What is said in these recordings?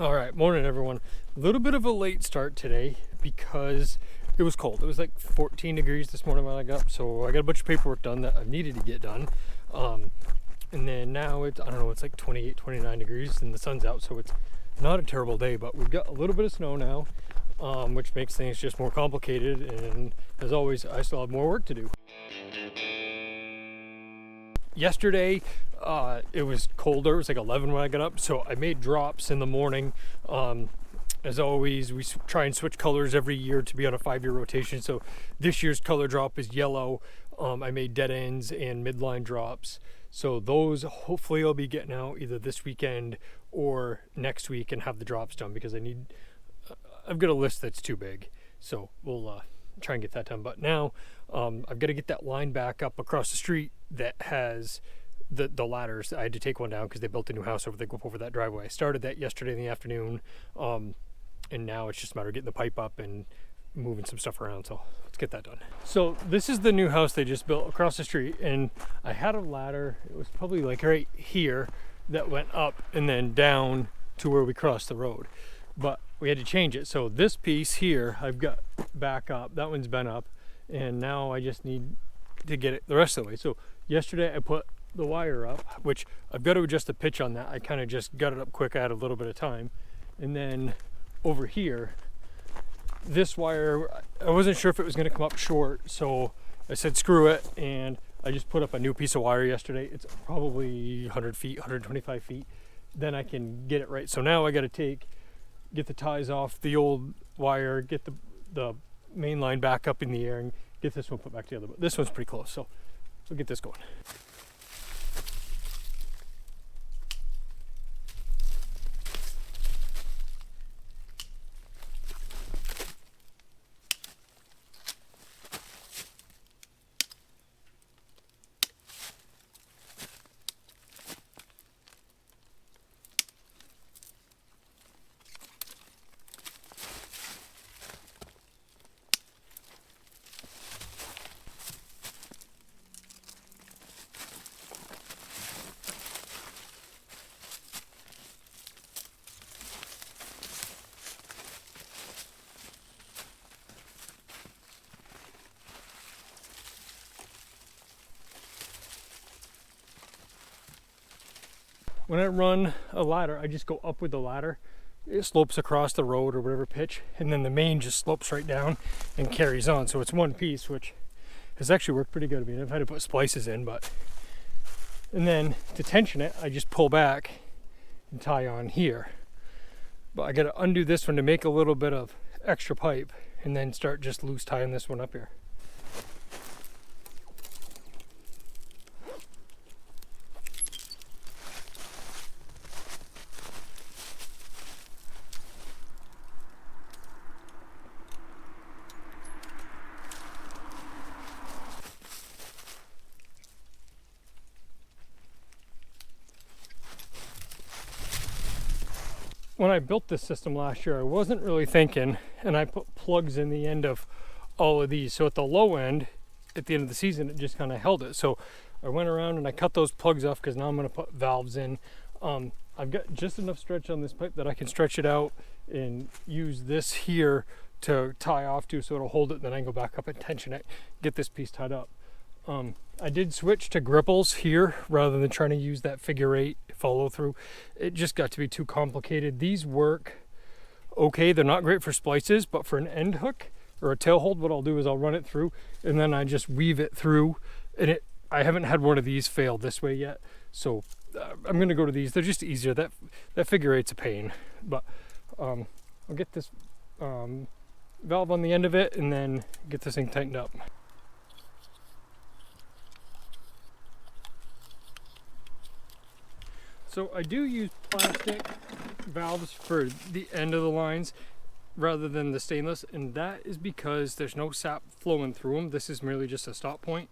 All right, morning everyone. A little bit of a late start today because it was cold. It was like 14 degrees this morning when I got up, so I got a bunch of paperwork done that I needed to get done. And then now it's, I don't know, it's like 28, 29 degrees and the sun's out, so it's not a terrible day, but we've got a little bit of snow now, which makes things just more complicated. And as always, I still have more work to do. Yesterday, it was colder. It was like 11 when I got up, so I made drops in the morning. As always, we try and switch colors every year to be on a 5-year rotation. So this year's color drop is yellow. I made dead ends and midline drops. So those hopefully I'll be getting out either this weekend or next week and have the drops done, because I've got a list that's too big. So we'll try and get that done. But now I've got to get that line back up across the street that has the ladders. I had to take one down because they built a new house over that driveway. I started that yesterday in the afternoon, and now it's just a matter of getting the pipe up and moving some stuff around. So let's get that done. So this is the new house they just built across the street, and I had a ladder. It was probably like right here that went up and then down to where we crossed the road, but we had to change it. So this piece here I've got back up. That one's been up, and now I just need to get it the rest of the way. So yesterday I put the wire up, which I've got to adjust the pitch on that. I kind of just got it up quick. I had a little bit of time. And then over here, this wire, I wasn't sure if it was going to come up short, so I said screw it, and I just put up a new piece of wire yesterday. It's probably 100 feet, 125 feet. Then I can get it right. So now I got to get the ties off the old wire, get the main line back up in the air, and get this one put back together. But this one's pretty close, so we'll get this going. When I run a ladder, I just go up with the ladder. It slopes across the road or whatever pitch, and then the main just slopes right down and carries on. So it's one piece, which has actually worked pretty good. I mean, I've had to put splices in, and then to tension it, I just pull back and tie on here. But I got to undo this one to make a little bit of extra pipe, and then start just loose tying this one up here. When I built this system last year, I wasn't really thinking, and I put plugs in the end of all of these. So at the low end, at the end of the season, it just kind of held it. So I went around and I cut those plugs off, because now I'm going to put valves in. I've got just enough stretch on this pipe that I can stretch it out and use this here to tie off to, so it'll hold it. Then I can go back up and tension it, get this piece tied up. I did switch to gripples here rather than trying to use that figure 8 follow through. It just got to be too complicated. These work okay. They're not great for splices, but for an end hook or a tail hold, what I'll do is I'll run it through and then I just weave it through. And I haven't had one of these fail this way yet, so I'm going to go to these. They're just easier. That figure 8's a pain, but I'll get this valve on the end of it and then get this thing tightened up. So I do use plastic valves for the end of the lines rather than the stainless, and that is because there's no sap flowing through them. This is merely just a stop point.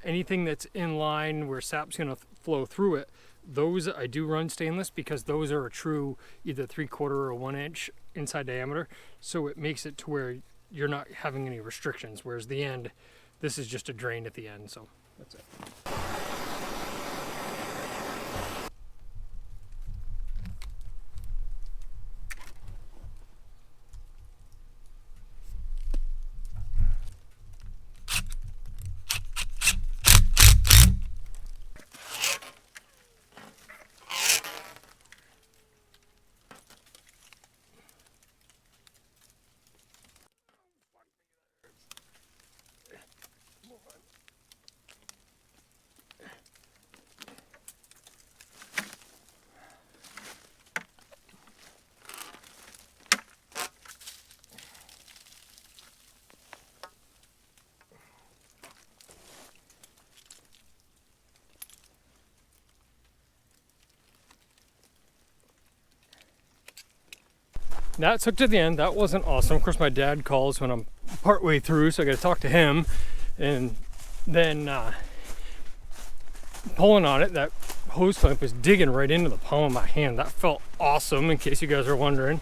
Anything that's in line where sap's going to flow through it, those I do run stainless, because those are a true either 3/4 or 1 inch inside diameter, so it makes it to where you're not having any restrictions, whereas the end, this is just a drain at the end, so that's it. That's hooked at the end. That wasn't awesome. Of course, my dad calls when I'm partway through, so I got to talk to him. And then pulling on it, that hose clamp was digging right into the palm of my hand. That felt awesome, in case you guys are wondering.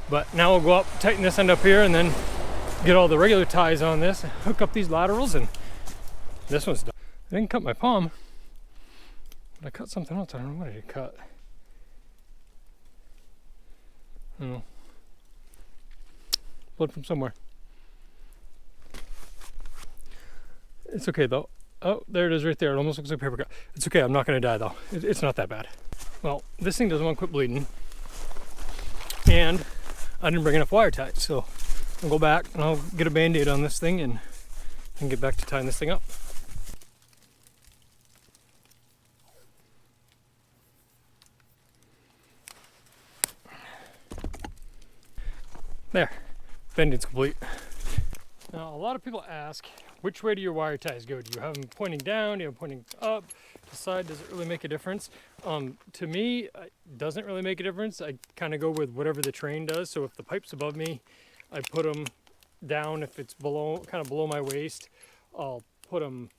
But now we'll go up, tighten this end up here, and then get all the regular ties on this, hook up these laterals, and this one's done. I didn't cut my palm, but I cut something else. I don't know what I did cut. I don't know. Blood from somewhere. It's okay though. Oh, there it is right there. It almost looks like paper cut. It's okay, I'm not gonna die though. It's not that bad. Well, this thing doesn't want to quit bleeding. And I didn't bring enough wire ties, so I'll go back and I'll get a band-aid on this thing and get back to tying this thing up. There, band-aid's complete. Now, a lot of people ask, which way do your wire ties go? Do you have them pointing down? Do you have them pointing up? To the side? Does it really make a difference? To me, it doesn't really make a difference. I kind of go with whatever the terrain does. So if the pipe's above me, I put them down. If it's below, kind of below my waist, I'll put them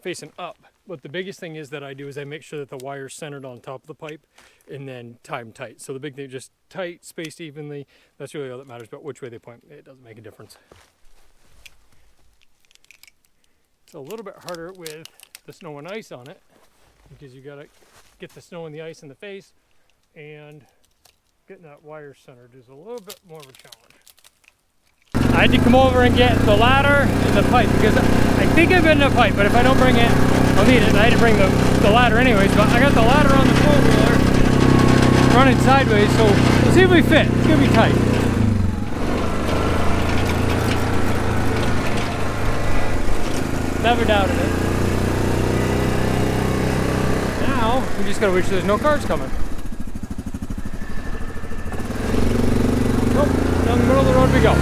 facing up. But the biggest thing is that I do is I make sure that the wire's centered on top of the pipe and then tie them tight. So the big thing, just tight, spaced evenly. That's really all that matters. But which way they point, it doesn't make a difference. It's a little bit harder with the snow and ice on it because you gotta get the snow and the ice in the face, and getting that wire centered is a little bit more of a challenge. I had to come over and get the ladder and the pipe because I think I've got enough pipe, but if I don't bring it, I'll need it. And I had to bring the ladder anyways, but I got the ladder on the four-wheeler running sideways, so let's see if we fit. It's gonna be tight. Never doubted it. Now, we just gotta wait till there's no cars coming. Nope, down the middle of the road we go.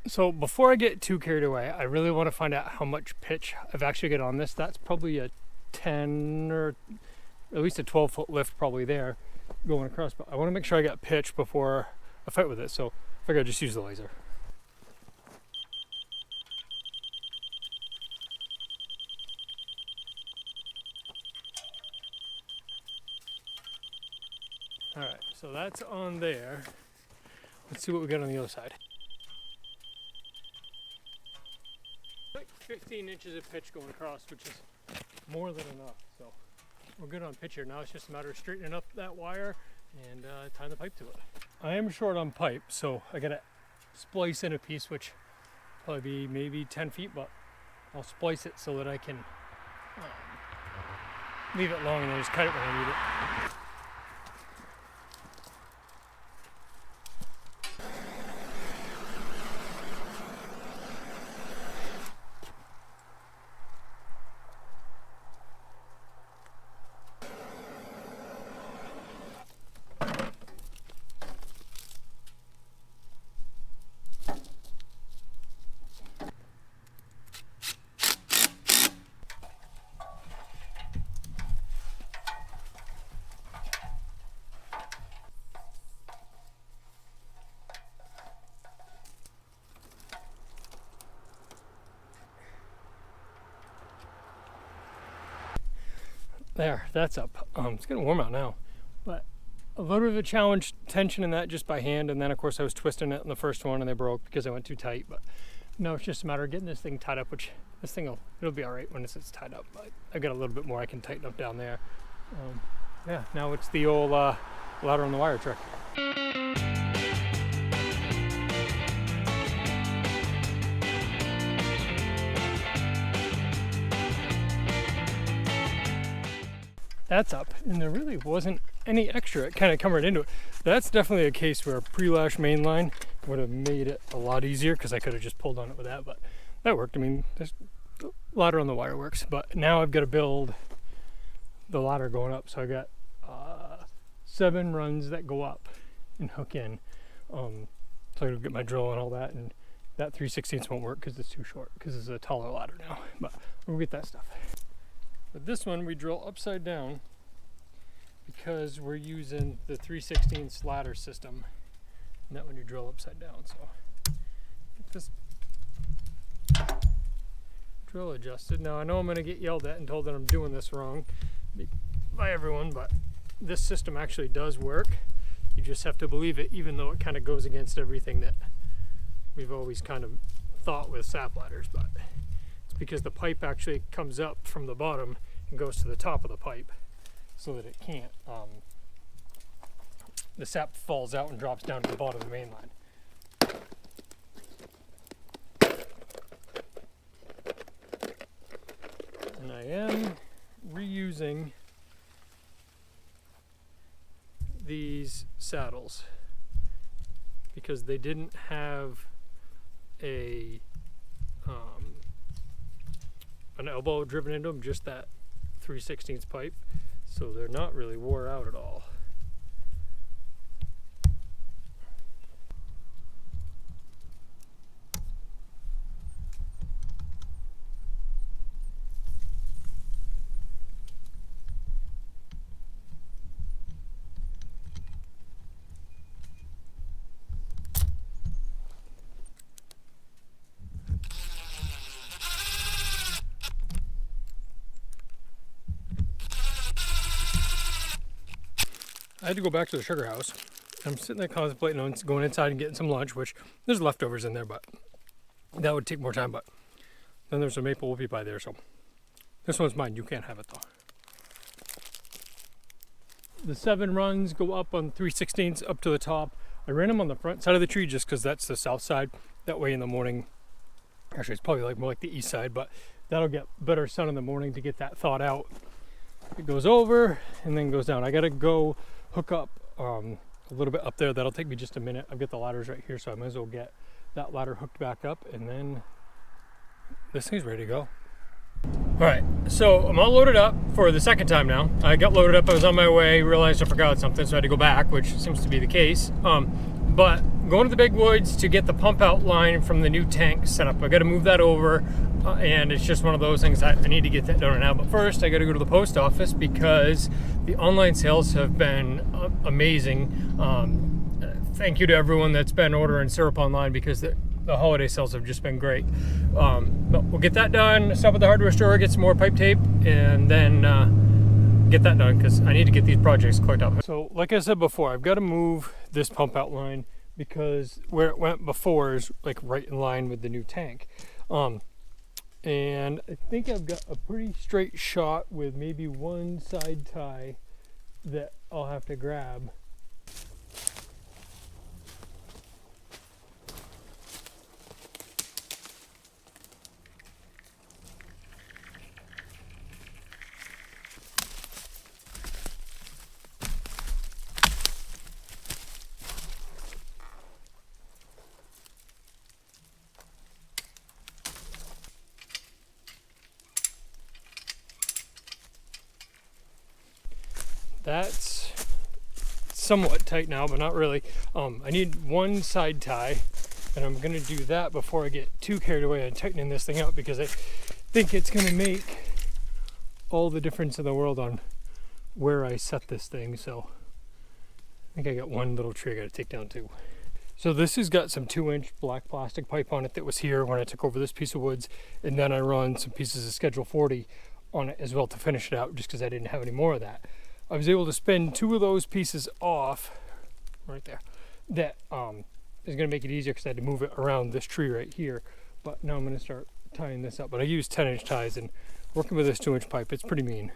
So before I get too carried away, I really want to find out how much pitch I've actually got on this. That's probably a 10 or at least a 12-foot lift probably there going across, but I want to make sure I got pitch before I fight with it. So I figure I'll just use the laser. All right, so that's on there. Let's see what we got on the other side. Like 15 inches of pitch going across, which is more than enough. So we're good on pitch here. Now it's just a matter of straightening up that wire and tying the pipe to it. I am short on pipe, so I gotta splice in a piece, which probably be maybe 10 feet, but I'll splice it so that I can leave it long and then just cut it when I need it. There, that's up. It's getting warm out now, but a little bit of a challenge tensioning that just by hand, and then of course I was twisting it in the first one and they broke because I went too tight. But no, it's just a matter of getting this thing tied up, which this thing it'll be all right when it's tied up. But I've got a little bit more I can tighten up down there. Yeah, now it's the old ladder on the wire trick. That's up, and there really wasn't any extra. It kind of come right into it. That's definitely a case where a pre-lash main line would have made it a lot easier because I could have just pulled on it with that, but that worked. I mean, the ladder on the wire works, but now I've got to build the ladder going up. So I got 7 runs that go up and hook in. So I gotta get my drill and all that, and that 3/16 won't work because it's too short because it's a taller ladder now, but we'll get that stuff. But this one we drill upside down because we're using the 3/16 ladder system, not when you drill upside down. So get this drill adjusted. Now I know I'm going to get yelled at and told that I'm doing this wrong by everyone, but this system actually does work. You just have to believe it, even though it kind of goes against everything that we've always kind of thought with sap ladders. But it's because the pipe actually comes up from the bottom and goes to the top of the pipe, so that it can't, the sap falls out and drops down to the bottom of the main line. And I am reusing these saddles because they didn't have an elbow driven into them, just that 3/16 pipe, so they're not really wore out at all. I had to go back to the sugar house. I'm sitting there contemplating on going inside and getting some lunch, which there's leftovers in there, but that would take more time. But then there's a maple whoopie pie there, so this one's mine. You can't have it though. The 7 runs go up on 3/16 up to the top. I ran them on the front side of the tree just because that's the south side. That way in the morning, actually it's probably more like the east side, but that'll get better sun in the morning to get that thawed out. It goes over and then goes down. I gotta go hook up a little bit up there. That'll take me just a minute. I've got the ladders right here, so I might as well get that ladder hooked back up, and then this thing's ready to go. All right, so I'm all loaded up for the second time now. I got loaded up, I was on my way, realized I forgot something, so I had to go back, which seems to be the case. But going to the big woods to get the pump out line from the new tank set up. I got to move that over, and it's just one of those things I need to get that done now. But first, I got to go to the post office because the online sales have been amazing. Thank you to everyone that's been ordering syrup online because the holiday sales have just been great. But we'll get that done, stop at the hardware store, get some more pipe tape, and then get that done because I need to get these projects clicked up. So like I said before, I've got to move this pump out line because where it went before is like right in line with the new tank. And I think I've got a pretty straight shot with maybe one side tie that I'll have to grab. That's somewhat tight now, but not really. I need one side tie, and I'm going to do that before I get too carried away on tightening this thing up because I think it's going to make all the difference in the world on where I set this thing. So I think I got one little tree I got to take down too. So this has got some 2-inch black plastic pipe on it that was here when I took over this piece of woods, and then I run some pieces of Schedule 40 on it as well to finish it out just because I didn't have any more of that. I was able to spin 2 of those pieces off right there. That is going to make it easier because I had to move it around this tree right here. But now I'm going to start tying this up. But I use 10-inch ties, and working with this 2-inch pipe, it's pretty mean.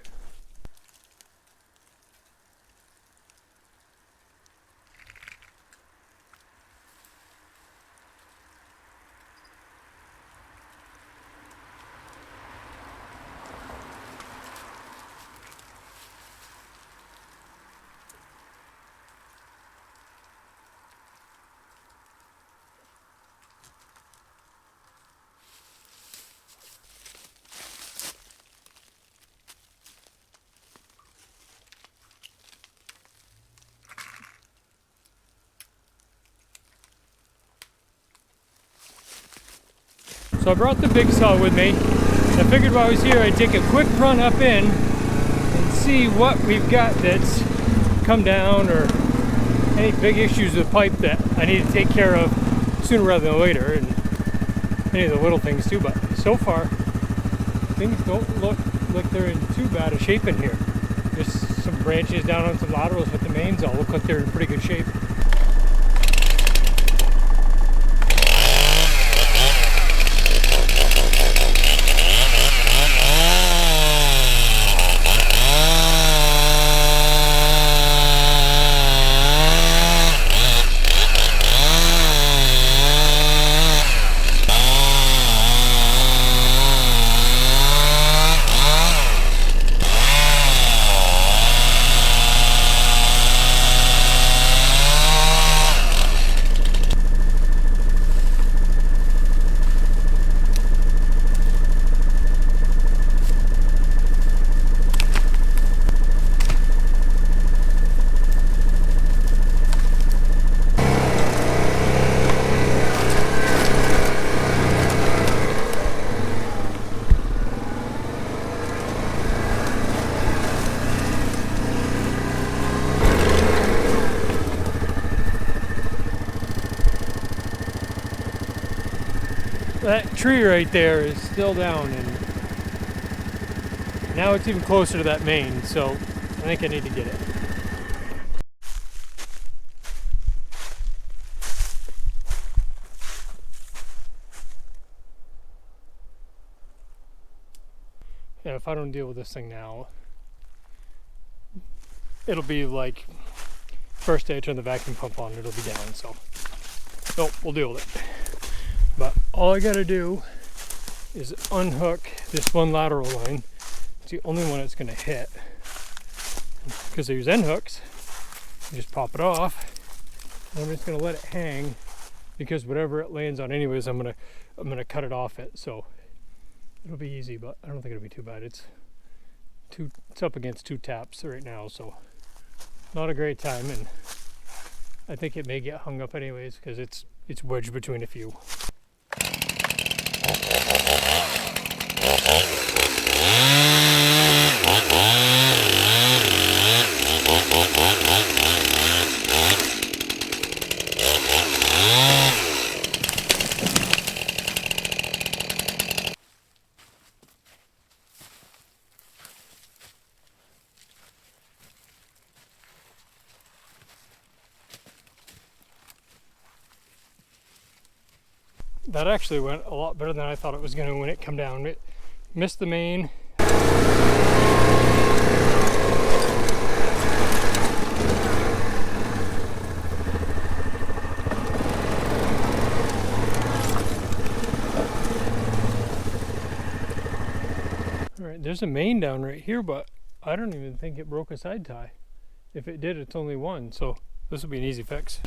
So I brought the big saw with me, and I figured while I was here I'd take a quick run up in and see what we've got that's come down or any big issues with pipe that I need to take care of sooner rather than later, and any of the little things too. But so far, things don't look like they're in too bad a shape in here. Just some branches down on some laterals, but the mains all look like they're in pretty good shape. That tree right there is still down, and now it's even closer to that main, so I think I need to get it. Yeah, if I don't deal with this thing now, it'll be like first day I turn the vacuum pump on, it'll be down, so nope, we'll deal with it. But all I gotta do is unhook this one lateral line. It's the only one it's gonna hit. Because I use end hooks, you just pop it off, and I'm just gonna let it hang, because whatever it lands on anyways, I'm gonna cut it off it. So it'll be easy, but I don't think it'll be too bad. It's up against 2 taps right now, so not a great time, and I think it may get hung up anyways because it's wedged between a few. That actually went a lot better than I thought it was going to when it come down. It missed the main. Alright, there's a main down right here, but I don't even think it broke a side tie. If it did, it's only one, so this will be an easy fix.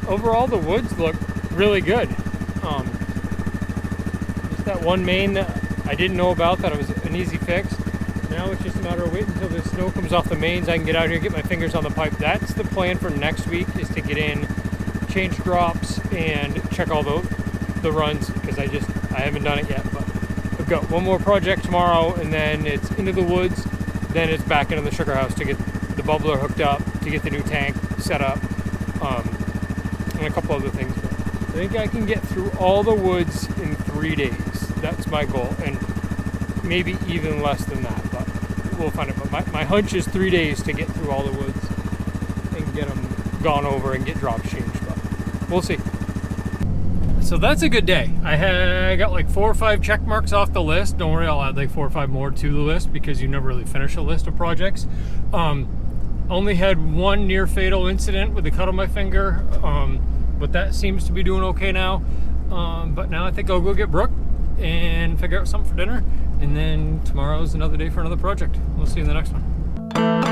Overall, the woods look really good. Just that one main that I didn't know about, that it was an easy fix. Now it's just a matter of waiting until the snow comes off the mains. I can get out here and get my fingers on the pipe. That's the plan for next week, is to get in, change drops, and check all the runs, because I haven't done it yet. But I've got one more project tomorrow, and then it's into the woods. Then it's back into the sugar house to get the bubbler hooked up, to get the new tank set up, and a couple other things. But I think I can get through all the woods in 3 days. That's my goal, and maybe even less than that, but we'll find it. But my hunch is 3 days to get through all the woods and get them gone over and get drops changed, but we'll see. So that's a good day. I got like 4 or 5 check marks off the list. Don't worry, I'll add like 4 or 5 more to the list, because you never really finish a list of projects. Only had one near fatal incident with the cut on my finger, but that seems to be doing okay now. But now I think I'll go get Brooke and figure out something for dinner, and then tomorrow's another day for another project. We'll see you in the next one.